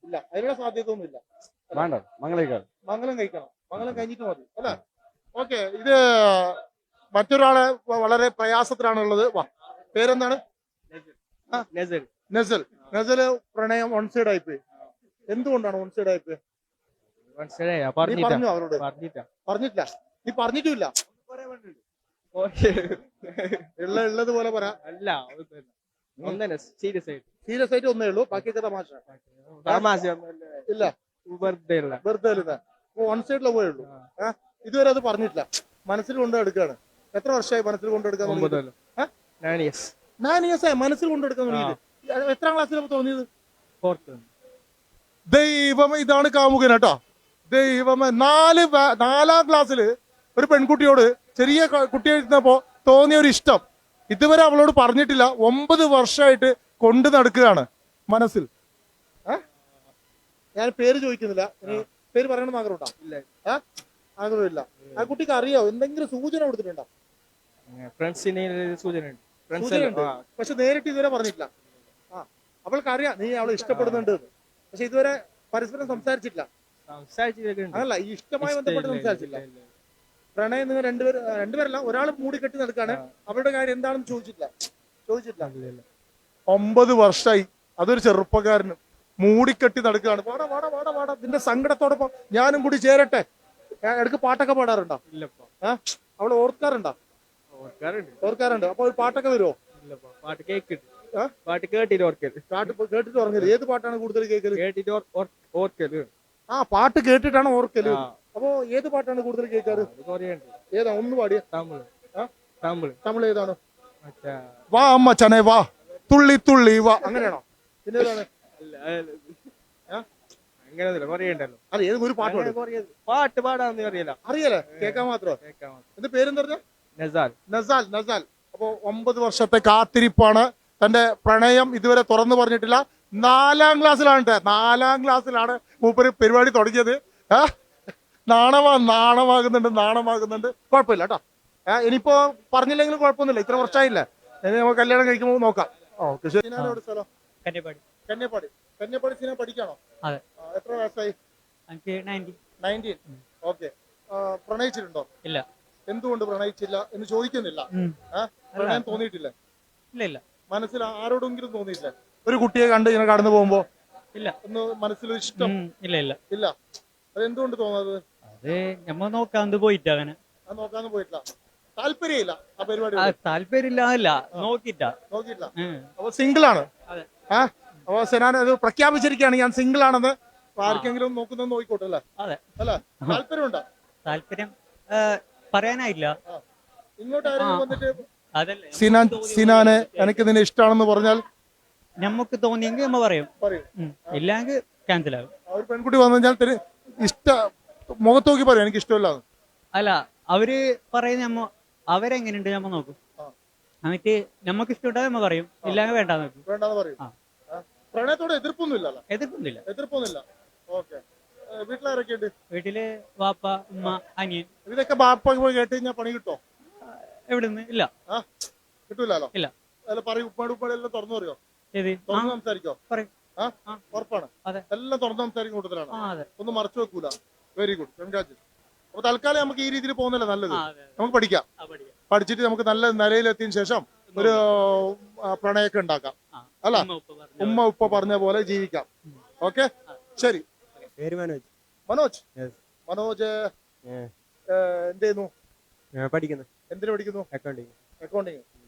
ഇല്ല, അതിനുള്ള സാധ്യത ഒന്നുമില്ല. മംഗലം കഴിക്കണം. മംഗലം കഴിഞ്ഞിട്ട് മതി അല്ല? ഓക്കെ. ഇത് മറ്റൊരാളെ വളരെ പ്രയാസത്തിലാണുള്ളത്. വാ, പേരെന്താണ്? നസൽ. പ്രണയം 1 സൈഡ് ആയിപ്പോയി. എന്തുകൊണ്ടാണ് 1 സൈഡ് ആയിപ്പോയി? പറഞ്ഞു അവരോട്? പറഞ്ഞിട്ടില്ല. നീ പറഞ്ഞിട്ടില്ല. ഉള്ളതുപോലെ പറ. സീരിയസ് ആയിട്ട് ഒന്നേ ഉള്ളൂ, ബാക്കിയൊക്കെ തമാശ. ഇല്ല, വെറുതെ 1 സൈഡിലെ പോയുള്ളൂ. ഇതുവരെ അത് പറഞ്ഞിട്ടില്ല. മനസ്സിൽ കൊണ്ട് എടുക്കാണ്. എത്ര വർഷമായി മനസ്സിൽ കൊണ്ടെടുക്കാൻ? 9 ഇയേഴ്സായി മനസ്സിൽ കൊണ്ടെടുക്കാൻ തുടങ്ങിയത്. എത്രാം ക്ലാസ്സിലാണ് തോന്നിയത്? 4th. ദൈവം, ഇതാണ് കാമുകൻ കേട്ടോ. ദൈവമേ, 4ാം ക്ലാസ്സിൽ ഒരു പെൺകുട്ടിയോട്, ചെറിയ കുട്ടിയായിരുന്നപ്പോ തോന്നിയ ഒരു ഇഷ്ടം ഇതുവരെ അവളോട് പറഞ്ഞിട്ടില്ല. 9 വർഷമായിട്ട് കൊണ്ടു നടക്കുകയാണ് മനസ്സിൽ. ഞാൻ പേര് ചോദിക്കുന്നില്ല. ഇനി പേര് പറയണമെന്ന് ആഗ്രഹമുണ്ടോ? ആഗ്രഹമില്ല. ആ കുട്ടിക്ക് അറിയോ? എന്തെങ്കിലും സൂചന കൊടുത്തിട്ടുണ്ടോ? സൂചനയുണ്ട്, പക്ഷെ നേരിട്ട് ഇതുവരെ പറഞ്ഞിട്ടില്ല. അവൾക്ക് അറിയാം നീ അവളെ ഇഷ്ടപ്പെടുന്നുണ്ട്, പക്ഷെ ഇതുവരെ പരസ്പരം സംസാരിച്ചിട്ടില്ല. അതല്ല, ഈ ഇഷ്ടമായി ബന്ധപ്പെട്ട് സംസാരിച്ചില്ല. പ്രണയം നിങ്ങൾ രണ്ടുപേരല്ല, ഒരാൾ മൂടിക്കെട്ടി നടക്കാണ്. അവളുടെ കാര്യം എന്താണെന്ന് ചോദിച്ചിട്ടില്ല. 9 വർഷമായി. അതൊരു ചെറുപ്പക്കാരന് മൂടിക്കെട്ടി നടക്കുകയാണ്. വാടാ വാടാ വാടാ വാടാ. നിന്റെ സങ്കടത്തോടൊപ്പം ഞാനും കൂടി ചേരട്ടെ. ഇടയ്ക്ക് പാട്ടൊക്കെ പാടാറുണ്ടോ? അവള് ഓർക്കാറുണ്ടോ? ഓർക്കാറുണ്ട്. അപ്പൊ ഒരു പാട്ടൊക്കെ വരുമോ? പാട്ട് കേട്ടിട്ട് ഉറങ്ങല്. ഏത് പാട്ടാണ് കൂടുതൽ കേൾക്കല്? ഓർക്കല്. പാട്ട് കേട്ടിട്ടാണ് ഓർക്കല്. അപ്പൊ ഏത് പാട്ടാണ് കൂടുതൽ കേൾക്കാറ്? ഏതാ? ഒന്ന് പാടിയ. തമിഴ് ഏതാണ്? മറ്റേ വാ അമ്മച്ചനെ വാ, തുള്ളി തുള്ളി വാ, അങ്ങനെയാണോ? പിന്നെ ഏതാണ്? അങ്ങനെയൊന്നുമില്ല, കുറേ ഉണ്ടല്ലോ. അല്ല ഏത് ഒരു പാട്ട് പാടും? പാട്ട് പാടാന്ന് അറിയില്ല. അറിയാലേ, കേൾക്കാൻ മാത്രം. എന്ത് പേരെന്ന് പറഞ്ഞ? നസാൽ. നസാൽ. നസാൽ. അപ്പോ 9 വർഷത്തെ കാത്തിരിപ്പാണ്. തന്റെ പ്രണയം ഇതുവരെ തുറന്നു പറഞ്ഞിട്ടില്ല. 4ാം ക്ലാസ്സിലാണ്. 4ാം ക്ലാസ്സിലാണ് മൂപ്പര് പരിപാടി തുടങ്ങിയത്. നാണമാകുന്നുണ്ട്. കുഴപ്പമില്ല കേട്ടോ. ഇനിയിപ്പോ പറഞ്ഞില്ലെങ്കിലും കുഴപ്പമൊന്നുമില്ല, ഇത്ര വർഷമായില്ലേ. ഇനി നമുക്ക് കല്യാണം കഴിക്കുമ്പോൾ നോക്കാം. ഓക്കെ, ശരി. എവിടെ സ്ഥലം? കന്യാകുമാരി. കന്യാകുമാരി സിനിമ പഠിക്കാണോ? അതെ. എത്ര വയസ്സായി? എനിക്ക് 90. 19. ഓക്കെ. പ്രണയിച്ചിട്ടുണ്ടോ? ഇല്ല. എന്തുകൊണ്ട് പ്രണയിച്ചില്ല എന്ന് ചോദിക്കുന്നില്ല. പ്രണയം തോന്നിയിട്ടില്ല? ഇല്ല. മനസ്സിൽ ആരോടെങ്കിലും തോന്നിയില്ല? ഒരു കുട്ടിയെ കണ്ട് ഇങ്ങനെ കടന്നു പോകുമ്പോ ഇല്ല. ഒന്ന് മനസ്സിലൊരു ഇഷ്ടം? ഇല്ല. അതെന്തുകൊണ്ട് തോന്നുന്നത്? അത് നമ്മ നോക്കാണ്ട് പോയിട്ട് അങ്ങനെ. അത് നോക്കാന്ന് പോയിട്ടില്ല, താല്പര്യമില്ല ആ പരിപാടി. താല്പര്യമില്ല, നോക്കിയില്ല. അപ്പൊ സിംഗിൾ ആണ്. അതെ. അപ്പൊ സെനാൻ അത് പ്രഖ്യാപിച്ചിരിക്കുകയാണ്, ഞാൻ സിംഗിൾ ആണെന്ന്. അപ്പൊ ആർക്കെങ്കിലും നോക്കുന്നത് നോക്കിക്കോട്ടെ അല്ലേ? അതെ. അല്ല, താല്പര്യമുണ്ടോ? താല്പര്യം പറയാനായില്ല. ഇങ്ങോട്ട് ആരെങ്കിലും വന്നിട്ട് അതല്ലേ സിനാനെ എനിക്ക് നിന്നെ ഇഷ്ടമാണെന്ന് പറഞ്ഞാൽ നമുക്ക് തോന്നിയെങ്കിൽ നമ്മ പറയും, ഇല്ലെങ്കിൽ ക്യാൻസൽ ആകും. ഒരു പെൺകുട്ടി വന്നു കഴിഞ്ഞാൽ ഇഷ്ട മുഖത്ത് നോക്കി പറയും എനിക്ക് ഇഷ്ടമില്ല. അല്ല, അവര് പറയുന്ന അവരെങ്ങനെയുണ്ട് നമ്മ നോക്കും. എന്നിട്ട് നമുക്ക് ഇഷ്ടപ്പെട്ടാൽ നമ്മ പറയും, ഇല്ലെങ്കിൽ വേണ്ടാന്ന് നോക്കും. വേണ്ടാന്ന് പറയും. പ്രണയത്തോടെ എതിർപ്പൊന്നുമില്ല. ഓക്കെ. വീട്ടിലാരൊക്കെയുണ്ട്? വീട്ടില് വാപ്പ, ഉമ്മ, അനിയൻ. ഇതൊക്കെ ബാപ്പ പോയി കേട്ട് കഴിഞ്ഞാൽ പണി കിട്ടോ? എവിടുന്ന്? ഇല്ല. കിട്ടൂലോ. ഇല്ല. അല്ല പറയും, ഉപ്പാട് എല്ലാം തുറന്നു പറയോ? ഏത്? തുറന്ന് സംസാരിക്കോ? പറയും. ഉറപ്പാണ്? അതെ. എല്ലാം തുറന്ന് സംസാരിക്കുന്ന കൂട്ടത്തിലാണ്. അതെ. ഒന്നും മറച്ചു വെക്കൂല. Very good, congratulation. അപ്പൊ തൽക്കാലം നമുക്ക് ഈ രീതിയിൽ പോകുന്നില്ല നല്ലത്. നമുക്ക് പഠിക്കാം. പഠിച്ചിട്ട് നമുക്ക് നല്ല നിലയിലെത്തിയതിനു ശേഷം ഒരു പ്രണയമൊക്കെ ഉണ്ടാക്കാം. അല്ല, ഉമ്മ ഉപ്പ പറഞ്ഞ പോലെ ജീവിക്കാം. ഓക്കെ, ശരി. പേര് മനോജ്. മനോജ് എന്ത് ചെയ്യുന്നു? പഠിക്കുന്നു. എന്തിനു പഠിക്കുന്നു? അക്കൗണ്ടിങ്.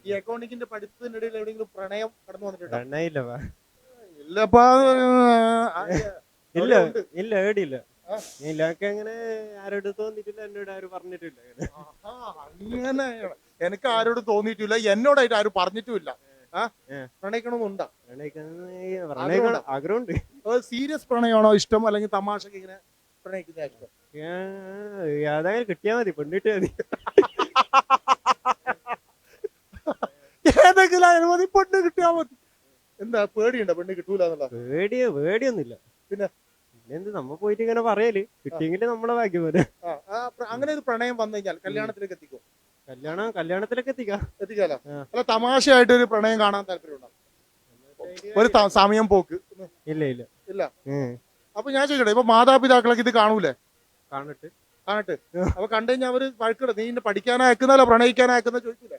ഈ അക്കൗണ്ടിങ്ങിന്റെ പഠിത്തത്തിനിടയിൽ എവിടെയെങ്കിലും പ്രണയം കടന്നു വന്നിട്ടുണ്ടോ? ഇല്ലപ്പാ. ഇല്ല. ഇല്ല, ഏടിയില്ല. ഇല്ലൊക്കെ അങ്ങനെ ആരോട് തോന്നിട്ടില്ല, എന്നോട് ആരും പറഞ്ഞിട്ടില്ല. അങ്ങനെ എനിക്ക് ആരോടും തോന്നിയിട്ടില്ല, എന്നോടായിട്ട് ആരും പറഞ്ഞിട്ടുമില്ല. പ്രണയിക്കണമെന്നുണ്ടോ? ആഗ്രഹമുണ്ട്. സീരിയസ് പ്രണയമാണോ ഇഷ്ടം, അല്ലെങ്കിൽ തമാശക്ക് ഇങ്ങനെ പ്രണയിക്കുന്ന ഇഷ്ടം? അതായത് കിട്ടിയാ മതി, പെണ്ണിട്ടിയാ മതി. ഏതെങ്കിലും അനുമതി പെണ്ണ് കിട്ടിയാ മതി. എന്താ പേടിയുണ്ടോ പെണ്ണ് കിട്ടൂല എന്നുള്ള? പേടിയൊന്നുമില്ല. പിന്നെ എന്ത് നമ്മ പോയിട്ട് ഇങ്ങനെ പറയല്, കിട്ടിയെങ്കിലും നമ്മളെ ഭാഗ്യം പോലെ. അങ്ങനെ ഒരു പ്രണയം വന്നു കഴിഞ്ഞാൽ കല്യാണത്തിലേക്ക് എത്തിക്കോ? കല്യാണത്തിലേക്ക് എത്തിക്കാലോ. അല്ല, തമാശയായിട്ട് ഒരു പ്രണയം കാണാൻ താല്പര്യമുണ്ടോ? ഒരു സമയം പോക്ക്? ഇല്ല. അപ്പൊ ഞാൻ ചോദിക്കട്ടെ, ഇപ്പൊ മാതാപിതാക്കളൊക്കെ ഇത് കാണൂലേ? കാണട്ടെ. അപ്പൊ കണ്ടു കഴിഞ്ഞാൽ അവര് വഴക്കിടും, നീ പഠിക്കാനാക്കുന്നല്ലോ പ്രണയിക്കാനാക്കുന്ന ചോദിക്കൂലേ?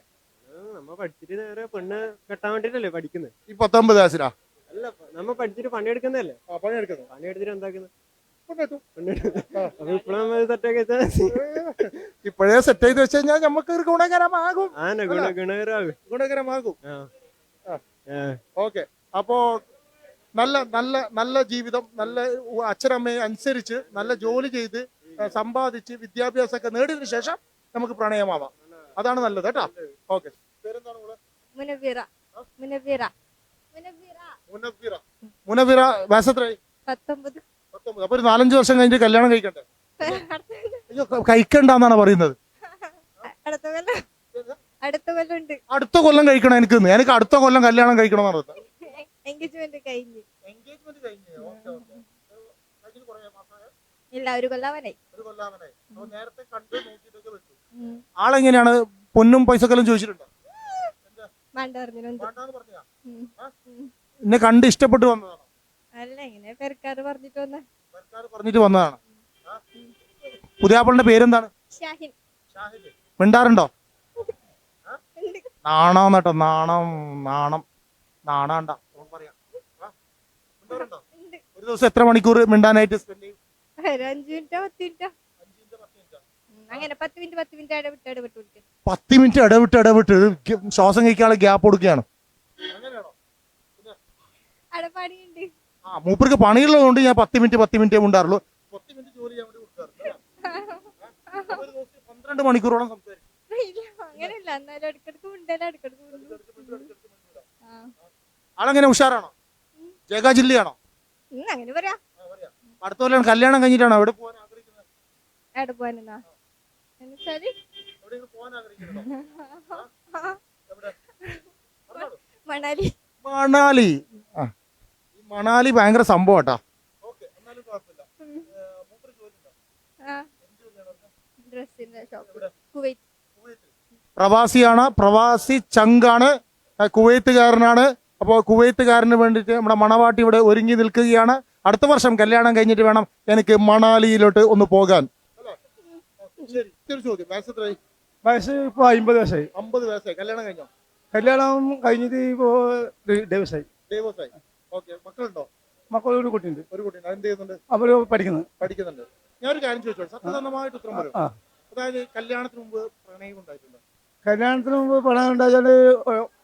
നമ്മ പഠിച്ചിട്ട് നേരെ പെണ്ണ് കെട്ടാൻ വേണ്ടിട്ടല്ലേ പഠിക്കുന്നത്. ഈ 19 വയസ്സിലാ? അല്ല, നമ്മ പഠിച്ചിട്ട് പണിയെടുക്കുന്നല്ലേ. പണിയെടുത്തിട്ട് എന്താക്കുന്നത്? ഇപ്പോഴേ സെറ്റ് ചെയ്ത് വെച്ച് കഴിഞ്ഞാൽ നമുക്ക് ഒരു ഗുണകരമാകും. ഓക്കെ. അപ്പോ നല്ല നല്ല നല്ല ജീവിതം, നല്ല അച്ഛനമ്മയെ അനുസരിച്ച് നല്ല ജോലി ചെയ്ത് സമ്പാദിച്ച് വിദ്യാഭ്യാസമൊക്കെ നേടിയതിനു ശേഷം നമുക്ക് പ്രണയമാവാം. അതാണ് നല്ലത് കേട്ടോ. ഓക്കെ. പേരെന്താണ് മോളെ? മുനവീറ. വയസ്സെത്രയായി? 19. അപ്പൊ ഒരു 4-5 വർഷം കഴിഞ്ഞിട്ട് കല്യാണം കഴിക്കണ്ടേ? അയ്യോ, കഴിക്കണ്ടെന്നാണ് പറയുന്നത്. അടുത്ത കൊല്ലം കഴിക്കണം എനിക്ക് അടുത്ത കൊല്ലം കല്യാണം കഴിക്കണമെന്നാണ് പറയുന്നത്. എൻഗേജ്മെന്റ് കഴിഞ്ഞു. ഇല്ല, ഒരു കൊല്ലാവനായി. നേരത്തെ കണ്ട് നോക്കിയിട്ടൊക്കെ വെച്ചു. ആളെങ്ങനെയാണ്? പൊന്നും പൈസക്കെല്ലാം ചോദിച്ചിട്ടുണ്ടോ? എന്നെ കണ്ട് ഇഷ്ടപ്പെട്ടു വന്നതാണോ? അല്ല, ഇങ്ങനെ പെരക്കാര് പറഞ്ഞിട്ട് വന്നതാണ്. പുതിയാപ്പിളിന്റെ പേരെന്താണ്? ഷാഹിൻ. മിണ്ടാറുണ്ടോ? നാണോന്നട്ടോ, നാണാണ്ട പറയാം. ഒരു ദിവസം എത്ര മണിക്കൂർ മിണ്ടാനായിട്ട് സ്പെൻഡ് ചെയ്യും? 5 മിനിറ്റോ 10 മിനിറ്റോ അങ്ങനെ. 10 മിനിറ്റ് ഇടവിട്ട് 10 മിനിറ്റ് ഇടവിട്ട് ശ്വാസം കഴിക്കാനുള്ള ഗ്യാപ്പ് കൊടുക്കുകയാണ്. മൂപ്പർക്ക് പണിയുള്ളതുകൊണ്ട് ഞാൻ 10 മിനിറ്റ് ഉണ്ടാറുള്ളൂ. 10 മിനിറ്റ് ജോലി ചെയ്യാൻ വേണ്ടി കൊടുക്കാറുണ്ട്. 12 മണിക്കൂറോളം സംസാരിക്കും. അങ്ങനെയല്ല, എന്നാലും ഇടക്കിടക്ക് ഉണ്ടല്ലോ, ഇടക്കിടക്ക് ആ. ആളെങ്ങനെ ഉഷാറാണോ? ജഗ ജില്ലയാണോ? അങ്ങനെ പറയാ. അടുത്ത കൊല്ലം കല്യാണം കഴിഞ്ഞിട്ടാണോ എവിടെ പോകാൻ ആഗ്രഹിക്കുന്നത്? എവിടെ പോവാനെന്നാ എന്നുവെച്ചാല് എവിടെയെങ്കിലും പോകാൻ ആഗ്രഹിക്കുന്നുണ്ടോ? എവിടെ? പറഞ്ഞോളൂ. മണാലി. മണാലി. ആ, ഈ മണാലി ഭയങ്കര സംഭവം കേട്ടാ. എന്നാലും കുഴപ്പമില്ല. മൂപ്പര് ജോലിയുണ്ടോ? ആ, ഡ്രസ്സിന്റെ ഷോപ്പ്, കുവൈറ്റ്. പ്രവാസിയാണ്, പ്രവാസി ചങ്കാണ്, കുവൈത്തുകാരനാണ്. അപ്പോൾ കുവൈത്തുകാരന് വേണ്ടിയിട്ട് നമ്മുടെ മണവാട്ടി ഇവിടെ ഒരുങ്ങി നിൽക്കുകയാണ്. അടുത്ത വർഷം കല്യാണം കഴിഞ്ഞിട്ട് വേണം എനിക്ക് മണാലിയിലോട്ട് ഒന്ന് പോകാൻ. ശരി, ഒരു ചോദ്യം. വയസ്സ് എത്രയായി? വയസ്സ് ഇപ്പൊ 50 വയസ്സായി. 50 വയസ്സായി. കല്യാണം കഴിഞ്ഞോ? കല്യാണം കഴിഞ്ഞിട്ട് ഇപ്പോ ദിവസമായി. ഡൈവോഴ്സായി. ഓക്കെ. മക്കളുണ്ടോ? മക്കളൊരു കുട്ടിയുണ്ട്. ഒരു കുട്ടിയുണ്ട്. എന്ത് ചെയ്യുന്നുണ്ട്? അവര് പഠിക്കുന്നുണ്ട്. ഞാനൊരു കാര്യം ചോദിച്ചോളൂ, സത്യസന്ധമായിട്ട് ഉത്തരം പറയും. ആ. അതായത് കല്യാണത്തിന് മുമ്പ് പ്രണയം ഉണ്ടായിട്ടുണ്ടോ? കല്യാണത്തിന് മുമ്പ് പണം ഉണ്ടായാല്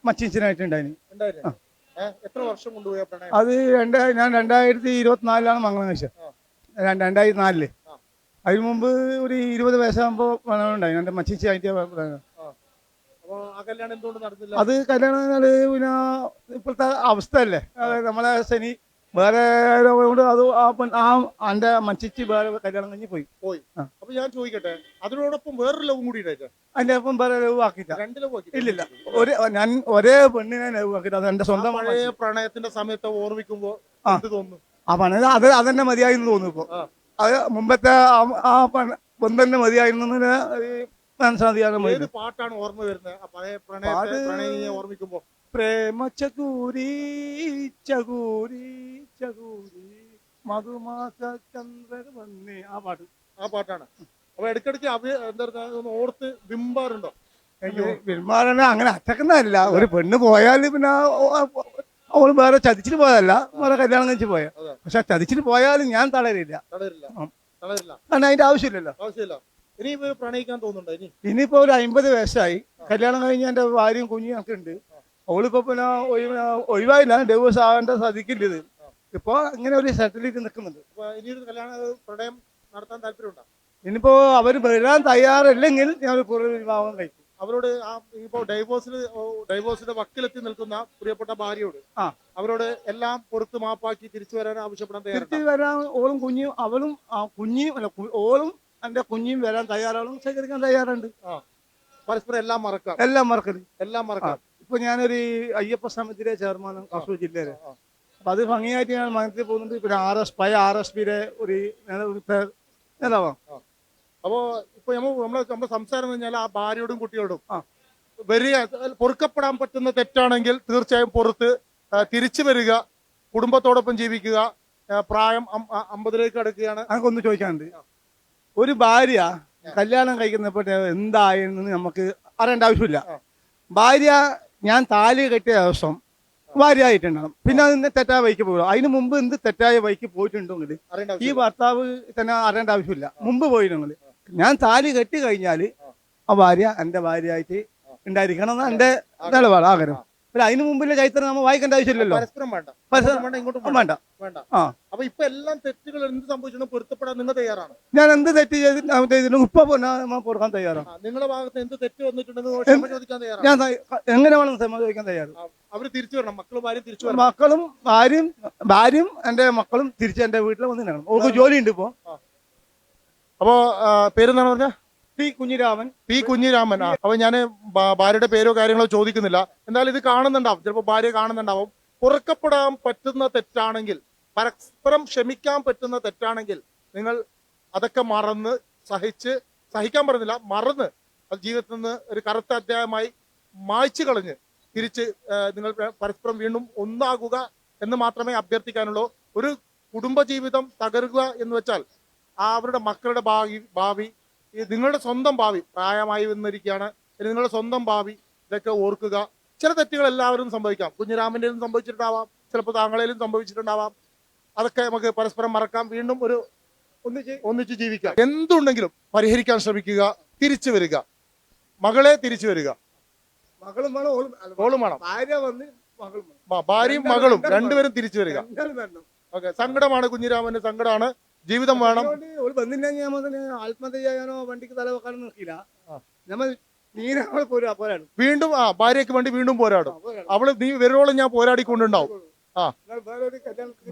മച്ചിനായിട്ടുണ്ടായിന്. ഉണ്ടായിരുന്നു. എത്ര വർഷം കൊണ്ടുപോയ പ്രണയം? അത് ഞാൻ 2024 മംഗളം കഴിച്ചത്. 2004. അതിന് മുമ്പ് ഒരു 20 വയസ്സാകുമ്പോ പണം ഉണ്ടായി. എന്റെ മച്ചിനായിട്ട് അപ്പൊ ആ കല്യാണം എന്തുകൊണ്ട് നടന്നില്ല? അത് കല്യാണം പിന്നെ ഇപ്പോഴത്തെ അവസ്ഥ അല്ലേ, നമ്മളെ ശനി വേറെ കൊണ്ട് അത് എന്റെ മച്ചിച്ച് വേറെ കല്യാണം കഴിഞ്ഞ് പോയി. അപ്പൊ ഞാൻ ചോദിക്കട്ടെ, അതിനോടൊപ്പം വേറൊരു ലവും കൂടി ഉണ്ടായിട്ട് അതിന്റെ ഒപ്പം വേറെ ലവ് ആക്കിയില്ല. 2 ലവ് ആക്കി? ഇല്ലില്ല, ഞാൻ ഒരേ പെണ്ണിനെ ലവ് ആക്കിയിട്ട്. അത് എന്റെ സ്വന്തം പഴയ പ്രണയത്തിന്റെ സമയത്ത് ഓർമ്മിക്കുമ്പോ എന്ത് തോന്നുന്നു? ആ പണത് അതെന്നെ മതിയായിരുന്നു തോന്നുന്നു. ഇപ്പൊ അത് മുമ്പത്തെ ആ ബന്ധം തന്നെ മതിയായിരുന്നു മനസ്സിലാക്കിയാണ്. ഏത് പാട്ടാണ് ഓർമ്മ വരുന്നത് ആ പഴയ പ്രണയിയെ ഓർമ്മിക്കുമ്പോ? പ്രേമ ചകൂരി ചകൂരി ചകൂരി മധുമാസ ചന്ദ്രൻ വന്നേ, ആ പാട്ട്. ആ പാട്ടാണ്. അപ്പൊ ഇടയ്ക്കിടയ്ക്ക് എന്താ ഓർത്ത് ബിംബാറുണ്ടോ? പെരുമാറണ അങ്ങനെ അറ്റക്കുന്നതല്ല. ഒരു പെണ്ണ് പോയാൽ പിന്നെ അവള് വേറെ ചതിച്ചിട്ട് പോയതല്ല, വേറെ കല്യാണം കഴിച്ച് പോയ. പക്ഷെ ചതിച്ചിട്ട് പോയാലും ഞാൻ തളരില്ല. കാരണം അതിന്റെ ആവശ്യമില്ലല്ലോ. ഇനി പ്രണയിക്കാൻ തോന്നുന്നുണ്ടോ? ഇനിയിപ്പോ ഒരു 50 വയസ്സായി. കല്യാണം കഴിഞ്ഞ എന്റെ ഭാര്യയും കുഞ്ഞും ഒക്കെ ഉണ്ട്. അവളിപ്പോ പിന്നെ ഒഴിവായില്ല, ഡിവോഴ്സ് ആവേണ്ട സാധിക്കില്ല. ഇത് ഇപ്പൊ ഇങ്ങനെ ഒരു സെറ്റിലേക്ക് നിൽക്കുന്നുണ്ട്. ഇനിയൊരു പ്രണയം നടത്താൻ താല്പര്യമുണ്ടോ? ഇനിയിപ്പോ അവര് വരാൻ തയ്യാറല്ലെങ്കിൽ ഞാൻ ഒരു വിവാഹം കഴിക്കും. അവരോട് ഇപ്പോ ഡൈവോഴ്സിന്റെ വക്കിലെത്തി നിൽക്കുന്ന പ്രിയപ്പെട്ട ഭാര്യയോട് അവരോട് എല്ലാം പുറത്ത് മാപ്പാക്കി തിരിച്ചു വരാൻ ആവശ്യപ്പെടാൻ തിരിച്ചു വരാൻ ഓളും കുഞ്ഞും അവളും കുഞ്ഞിയും അല്ല ഓളും എന്റെ കുഞ്ഞിയും വരാൻ തയ്യാറാളും സ്വീകരിക്കാൻ തയ്യാറുണ്ട്. പരസ്പരം എല്ലാം മറക്കാം. ഇപ്പൊ ഞാനൊരു അയ്യപ്പ സമിതിയുടെ ചെയർമാനും കാസർഗോഡ് ജില്ലയിലെ. അപ്പൊ അത് ഭംഗിയായിട്ട് ഞാൻ മനസ്സിൽ പോകുന്നുണ്ട്. പിന്നെ RSPയുടെ ഒരു നേതാവാണ്. അപ്പോ ഇപ്പൊ നമ്മുടെ സംസാരം എന്ന് പറഞ്ഞാൽ ആ ഭാര്യയോടും കുട്ടിയോടും വലിയ പൊറുക്കപ്പെടാൻ പറ്റുന്ന തെറ്റാണെങ്കിൽ തീർച്ചയായും പുറത്ത് തിരിച്ചു വരിക, കുടുംബത്തോടൊപ്പം ജീവിക്കുക. പ്രായം 50ലേക്ക് അടുക്കുകയാണ്. അതൊന്ന് ചോദിക്കാനുണ്ട്. ഒരു ഭാര്യ കല്യാണം കഴിക്കുന്നപ്പോ എന്തായെന്ന് നമുക്ക് അറിയേണ്ട ആവശ്യമില്ല. ഭാര്യ ഞാൻ താലി കെട്ടിയ ദിവസം ഭാര്യ ആയിട്ടുണ്ടാകും. പിന്നെ അതിന് തെറ്റായ വഴിക്ക് പോകും. അതിന് മുമ്പ് എന്ത് തെറ്റായ വഴിക്ക് പോയിട്ടുണ്ടെങ്കിൽ ഈ ഭർത്താവ് തന്നെ അറിയേണ്ട ആവശ്യമില്ല. മുമ്പ് പോയിട്ടുണ്ടെങ്കിൽ ഞാൻ താലി കെട്ടി കഴിഞ്ഞാല് ആ ഭാര്യ എന്റെ ഭാര്യയായിട്ട് ഉണ്ടായിരിക്കണം എന്നാണ് എന്റെ നിലപാട്, ആഗ്രഹം. പിന്നെ അതിന് മുമ്പിലെ ചരിത്രം നമ്മൾ വായിക്കേണ്ട ആവശ്യമില്ലല്ലോ. വേണ്ട. അപ്പൊ ഇപ്പൊ എല്ലാം തെറ്റുകൾ എന്ത് സംഭവിച്ചാലും പൊരുത്തപ്പെടാൻ നിങ്ങൾ തയ്യാറാണ്? ഞാൻ എന്ത് തെറ്റ് ചെയ്തിട്ടുണ്ടെങ്കിൽ ഇപ്പൊ പൊറുക്കാൻ തയ്യാറാണ്. നിങ്ങളുടെ ഭാഗത്ത് എന്ത് തെറ്റ് വന്നിട്ടുണ്ടെന്ന് ചോദിക്കാൻ തയ്യാറാണ്? ഞാൻ എങ്ങനെ വേണം ക്ഷമ ചോദിക്കാൻ തയ്യാറ്. അവര് തിരിച്ചു വരണം, മക്കളും ഭാര്യയും എന്റെ മക്കളും തിരിച്ച് എന്റെ വീട്ടിൽ വന്നിട്ടാണ്. ഓർക്ക് ജോലിയുണ്ട് ഇപ്പൊ. അപ്പോ പേരെന്താണ് പറഞ്ഞ? പി കുഞ്ഞിരാമൻ. അപ്പൊ ഞാൻ ഭാര്യയുടെ പേരോ കാര്യങ്ങളോ ചോദിക്കുന്നില്ല. എന്തായാലും ഇത് കാണുന്നുണ്ടാവും, ചിലപ്പോ ഭാര്യ കാണുന്നുണ്ടാവും. പൊറുക്കപ്പെടാൻ പറ്റുന്ന തെറ്റാണെങ്കിൽ, പരസ്പരം ക്ഷമിക്കാൻ പറ്റുന്ന തെറ്റാണെങ്കിൽ നിങ്ങൾ അതൊക്കെ മറന്ന് സഹിക്കാൻ പറഞ്ഞില്ല, മറന്ന് അത് ജീവിതത്തിൽ നിന്ന് ഒരു കറുത്ത അധ്യായമായി മായ്ച്ചു കളഞ്ഞ് തിരിച്ച് നിങ്ങൾ പരസ്പരം വീണ്ടും ഒന്നാകുക എന്ന് മാത്രമേ അഭ്യർത്ഥിക്കാനുള്ളൂ. ഒരു കുടുംബജീവിതം തകരുക എന്ന് വെച്ചാൽ അവരുടെ മക്കളുടെ ഭാവി, നിങ്ങളുടെ സ്വന്തം ഭാവി, പ്രായമായി വന്നിരിക്കുകയാണ്, നിങ്ങളുടെ സ്വന്തം ഭാവി, ഇതൊക്കെ ഓർക്കുക. ചില തെറ്റുകൾ എല്ലാവരും സംഭവിക്കാം. കുഞ്ഞിരാമൻ്റെയും സംഭവിച്ചിട്ടുണ്ടാവാം, ചിലപ്പോൾ താങ്കളേലും സംഭവിച്ചിട്ടുണ്ടാവാം. അതൊക്കെ നമുക്ക് പരസ്പരം മറക്കാം, വീണ്ടും ഒന്നിച്ച് ജീവിക്കാം. എന്തുണ്ടെങ്കിലും പരിഹരിക്കാൻ ശ്രമിക്കുക, തിരിച്ചു വരിക. മകളെ തിരിച്ചു വരിക. ഓളും വേണം. ഭാര്യയും മകളും രണ്ടുപേരും തിരിച്ചു വരിക. ഓക്കെ. സങ്കടമാണ് കുഞ്ഞിരാമന്, സങ്കടമാണ്. ജീവിതം വേണം. ആത്മഹത്യ ചെയ്യാനോ വണ്ടിക്ക് തല വെക്കാനോ നോക്കിയില്ല. നമ്മൾ നീനാൾ പോരാടും. വീണ്ടും ഭാര്യയ്ക്ക് വേണ്ടി വീണ്ടും പോരാടും. അവള് നീ വരുവോളം ഞാൻ പോരാടിക്കൊണ്ടുണ്ടാവും.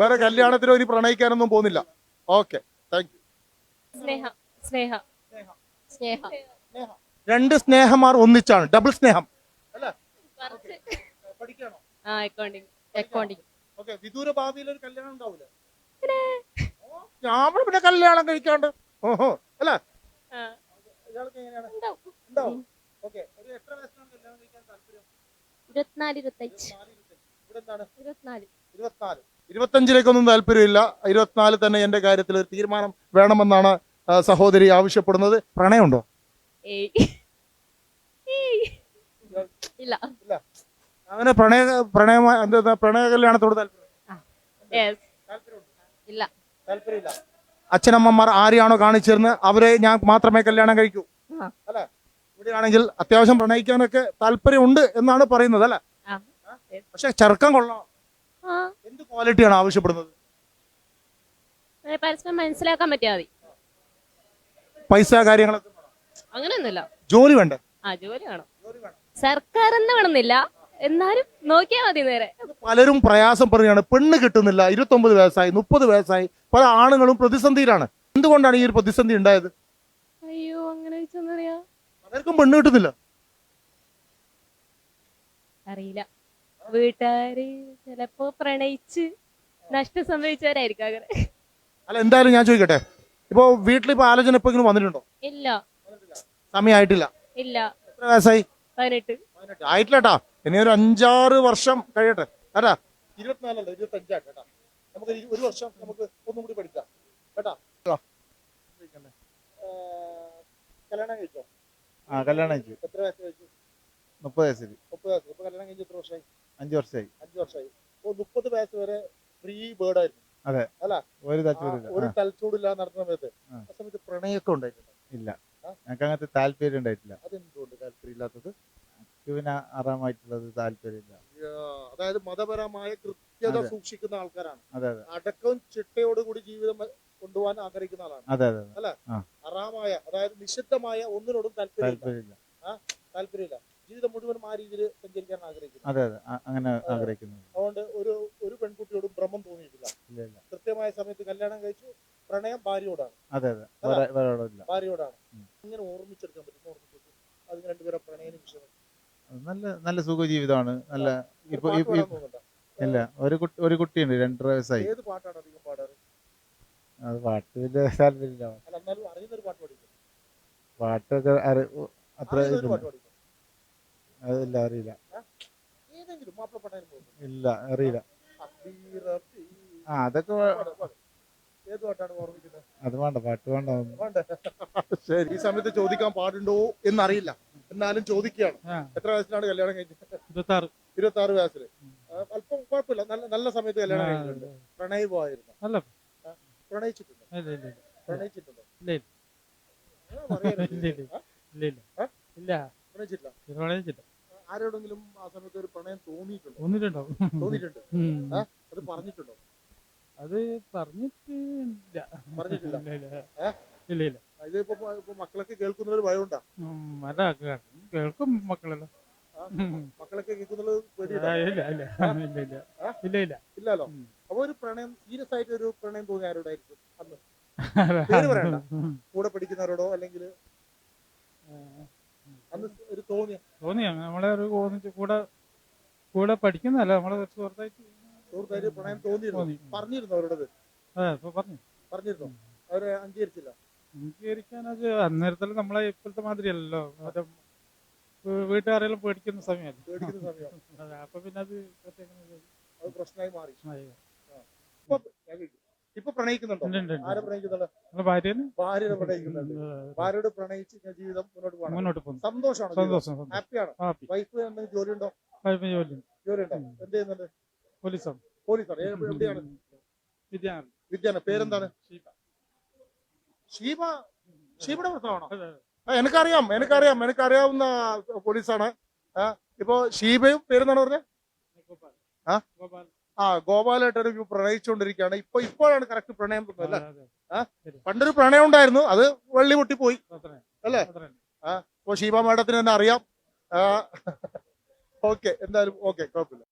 വേറെ കല്യാണത്തിനോ ഇനി പ്രണയിക്കാനൊന്നും പോകുന്നില്ല. Okay, thank you. Sneha Sneha Sneha രണ്ട് സ്നേഹമാർ ഒന്നിച്ചാണ്, ഡബിൾ സ്നേഹം അല്ലേ? പഠിക്കാണോ? അക്കൗണ്ടിങ് ഓക്കെ, വിദൂര ഭാവിയിൽ ഒരു കല്യാണം ഉണ്ടാവൂലേ? ഞാൻ പിന്നെ കല്യാണം കഴിക്കാണ്ട് ഓഹോ അല്ലേ? ഇയാൾക്ക് എങ്ങനെയാണ്? ഉണ്ടാവും. ഓക്കെ, ഒരു എത്ര വയസ്സിലാണ് കല്യാണം കഴിക്കാൻ താല്പര്യം? 24 25 ഇവിടെ എന്താണ്? 24 24. 25ലേക്കൊന്നും താല്പര്യമില്ല. 24 തന്നെ എന്റെ കാര്യത്തിൽ ഒരു തീരുമാനം വേണമെന്നാണ് സഹോദരി ആവശ്യപ്പെടുന്നത്. പ്രണയമുണ്ടോ? ഇല്ല. അങ്ങനെ പ്രണയ കല്യാണത്തോട് ഇല്ല. താല്പര്യമില്ല. അച്ഛനമ്മമാർ ആരെയാണോ കാണിച്ചിരുന്നത് അവരെ ഞാൻ മാത്രമേ കല്യാണം കഴിക്കൂ അല്ലെ? ഇവിടെയാണെങ്കിൽ അത്യാവശ്യം പ്രണയിക്കാനൊക്കെ താല്പര്യമുണ്ട് എന്നാണ് പറയുന്നത് അല്ലെ? പക്ഷെ ചെറുക്കം കൊള്ളാം. എന്ത് ക്വാളിറ്റിയാണ് ആവശ്യപ്പെടുന്നത്? പരസ്പരം മനസ്സിലാക്കാൻ പറ്റിയാ മതി. പൈസ കാര്യങ്ങളൊക്കെ അങ്ങനെയൊന്നുമില്ല. ജോലി വേണ്ടേ? ജോലി വേണം. സർക്കാർ എന്ന് വേണമെന്നില്ല, എന്നാലും നോക്കിയാ മതി നേരെ. പലരും പ്രയാസം പറയുകയാണ്, പെണ്ണ് കിട്ടുന്നില്ല. 29 വയസ്സായി, 30 വയസ്സായി, പല ആണുങ്ങളും പ്രതിസന്ധിയിലാണ്. എന്തുകൊണ്ടാണ് ഈ ഒരു പ്രതിസന്ധി ഉണ്ടായത്? അയ്യോ, അങ്ങനെ വെച്ചൊന്നറിയാ. പലർക്കും പെണ്ണ് കിട്ടുന്നില്ല. അറിയില്ല. വീട്ടുകാര് ചിലപ്പോ പ്രണയിച്ച് നഷ്ടം സംഭവിച്ചവരായിരിക്കും അങ്ങനെ. അല്ല, എന്തായാലും ഞാൻ ചോദിക്കട്ടെ, ഇപ്പൊ വീട്ടിലിപ്പോ ആലോചന എപ്പോഴെങ്കിലും വന്നിട്ടുണ്ടോ? ഇല്ല. സമയമായിട്ടില്ല. ഇല്ല. എത്ര വയസ്സായി? 18. ആയിട്ടില്ലട്ടാ. ഇനി ഒരു 5-6 വർഷം കഴിയട്ടെ. കേട്ടാ, 24 25 കേട്ടാ. നമുക്ക് ഒരു വർഷം നമുക്ക് ഒന്നും കൂടി പഠിക്കാം കേട്ടാ. കല്യാണം കഴിച്ചോ? കല്യാണം കഴിച്ചു. എത്ര വയസ്സ് കഴിച്ചു? 30 വയസ്സിൽ. 30 വയസ്സ്. ഇപ്പൊ കല്യാണം കഴിച്ച് എത്ര വർഷമായി? 5 വർഷമായി. 5 വർഷമായി. അപ്പൊ 30 വയസ്സ് വരെ ഫ്രീ ബേർഡ് ആയിരുന്നു. അതെ. അല്ല, ഒരു താല്പര്യമില്ല. ഒരു തലച്ചൂടില്ലാതെ നടത്തുന്ന സമയത്ത് ആ സമയത്ത് പ്രണയമൊക്കെ ഉണ്ടായിട്ടുണ്ട്? ഇല്ല, ഞങ്ങൾക്ക് അങ്ങനത്തെ താല്പര്യം ഉണ്ടായിട്ടില്ല. അതെന്തുകൊണ്ട് താല്പര്യമില്ലാത്തത്? പിന്നെ ആറാമായിട്ടുള്ളത് താല്പര്യമില്ല. അതായത് മതപരമായ കൃത്യത സൂക്ഷിക്കുന്ന ആൾക്കാരാണ്. അതെ അതെ. അടക്കവും ചിട്ടയോടുകൂടി ജീവിതം കൊണ്ടുപോകാൻ ആഗ്രഹിക്കുന്ന ആളാണ്. അതെ അതെ. അല്ലെ? അറാമായ, അതായത് നിഷിദ്ധമായ ഒന്നിനോടും താല്പര്യമില്ല. താല്പര്യമില്ല. ജീവിതം മുഴുവനും ആ രീതിയിൽ സഞ്ചരിക്കാൻ ആഗ്രഹിക്കുന്നു. അതെ അതെ, അങ്ങനെ ആഗ്രഹിക്കുന്നു. അതുകൊണ്ട് ഒരു പെൺകുട്ടിയോടും ഭ്രമം തോന്നിയിട്ടില്ല. ഇല്ല. കൃത്യമായ സമയത്ത് കല്യാണം കഴിച്ചു. പ്രണയം ഭാര്യയോടാണ്. അതെ അതെ, ഭാര്യയോടാണ്. ഇങ്ങനെ ഓർമ്മിച്ചെടുക്കാൻ പറ്റും. അതിന് രണ്ടുപേരെ പ്രണയ നിമിഷം നല്ല സുഖ ജീവിതമാണ്. നല്ല ഇല്ല, ഒരു കുട്ടിയുണ്ട് 2.5 വയസ്സായി. ഏത് പാട്ടാണ് അധികം പാടാറ്? അത് പാട്ട് വലിയ താല്പര്യമില്ല. എന്നാലും അറിയുന്നൊരു പാട്ട് പഠിക്കും. പാട്ടൊക്കെ അത്ര പാട്ട് അതില്ല, അറിയില്ല. ഏതെങ്കിലും മാപ്പിളപ്പാട്ടായാലും ഇല്ല, അറിയില്ല. അതൊക്കെ ഏത് പാട്ടാണ് ഓർമ്മിക്കുന്നത്? അത് വേണ്ട, പാട്ട് വേണ്ട. ശരി, ഈ സമയത്ത് ചോദിക്കാൻ പാടുണ്ടോ എന്നറിയില്ല, എന്നാലും ചോദിക്കുകയാണ്. എത്ര വയസ്സിലാണ് കല്യാണം കഴിഞ്ഞത്? 26 വയസ്സില്. അല്പം കുഴപ്പമില്ല. നല്ല സമയത്ത് കല്യാണം കഴിഞ്ഞിട്ടുണ്ട്. പ്രണയമായിരുന്നു? പ്രണയിച്ചിട്ടുണ്ടോ? പ്രണയിച്ചിട്ടുണ്ടോ? പ്രണയിച്ചിട്ടില്ല. ആരോടെങ്കിലും ആ സമയത്ത് ഒരു പ്രണയം തോന്നിയിട്ടുണ്ടോ? തോന്നിയിട്ടുണ്ട്. അത് പറഞ്ഞിട്ടുണ്ടോ? അത് പറഞ്ഞിട്ടില്ല. ഇതിപ്പോ മക്കളൊക്കെ കേൾക്കുന്നവര് ഭയമുണ്ടാ? കേൾക്കും മക്കളെല്ലാം. മക്കളൊക്കെ കേൾക്കുന്നത് ഇല്ലല്ലോ. അപ്പൊ ഒരു പ്രണയം, സീരിയസ് ആയിട്ട് ഒരു പ്രണയം തോന്നിയ ആരോടായിരിക്കും അന്ന്? പേര് പറയണ്ട. കൂടെ പഠിക്കുന്നവരോടോ അല്ലെങ്കിൽ അന്ന് ഒരു തോന്നിയ നമ്മളെ ഒരു കൂടെ പഠിക്കുന്നല്ല, നമ്മളെ സുഹൃത്തായിട്ട് പ്രണയം തോന്നിയിരുന്നു. പറഞ്ഞിരുന്നു അവരോടത്? പറഞ്ഞിരുന്നു. അവരെ അംഗീകരിച്ചില്ല? അംഗീകരിക്കാൻ അത് അന്നേരത്തിൽ നമ്മളെ ഇപ്പോഴത്തെ മാതിരി അല്ലല്ലോ. മറ്റേ വീട്ടുകാരെല്ലാം പേടിക്കുന്ന സമയമല്ലേ. അപ്പൊ പിന്നെ അത് പ്രശ്നമായി മാറി. ഇപ്പൊ പ്രണയിക്കുന്നുണ്ടോ? ആരെ പ്രണയിക്കുന്നുണ്ടോ? ഭാര്യനെ പ്രണയിക്കുന്നുണ്ട്. ഭാര്യയോട് പ്രണയിച്ച് ജീവിതം മുന്നോട്ട് പോകുന്നു. സന്തോഷമാണ്? ഹാപ്പിയാണ്? വൈഫ് എന്തെങ്കിലും ജോലിയുണ്ടോ? ജോലിയുണ്ടോ? എന്ത് ചെയ്യുന്നുണ്ട്? പോലീസാണ്. എവിടെയാണ്? വിദ്യാന. പേരെന്താണ്? ഷീബയുടെ ഭർത്താവാണോ? എനിക്കറിയാവുന്ന പോലീസാണ്. ഇപ്പൊ ഷീബയും പേരെന്താണ് പറഞ്ഞത്? ഗോപാലായിട്ടൊരു പ്രണയിച്ചുകൊണ്ടിരിക്കുകയാണ്. ഇപ്പോഴാണ് കറക്റ്റ് പ്രണയം തോന്നുന്നത് അല്ലേ? പണ്ടൊരു പ്രണയം ഉണ്ടായിരുന്നു, അത് വെള്ളി പൊട്ടിപ്പോയി അല്ലേ? അപ്പൊ ഷീബ മാഡത്തിന് തന്നെ അറിയാം. ഓക്കെ, എന്തായാലും ഓക്കെ, കുഴപ്പമില്ല.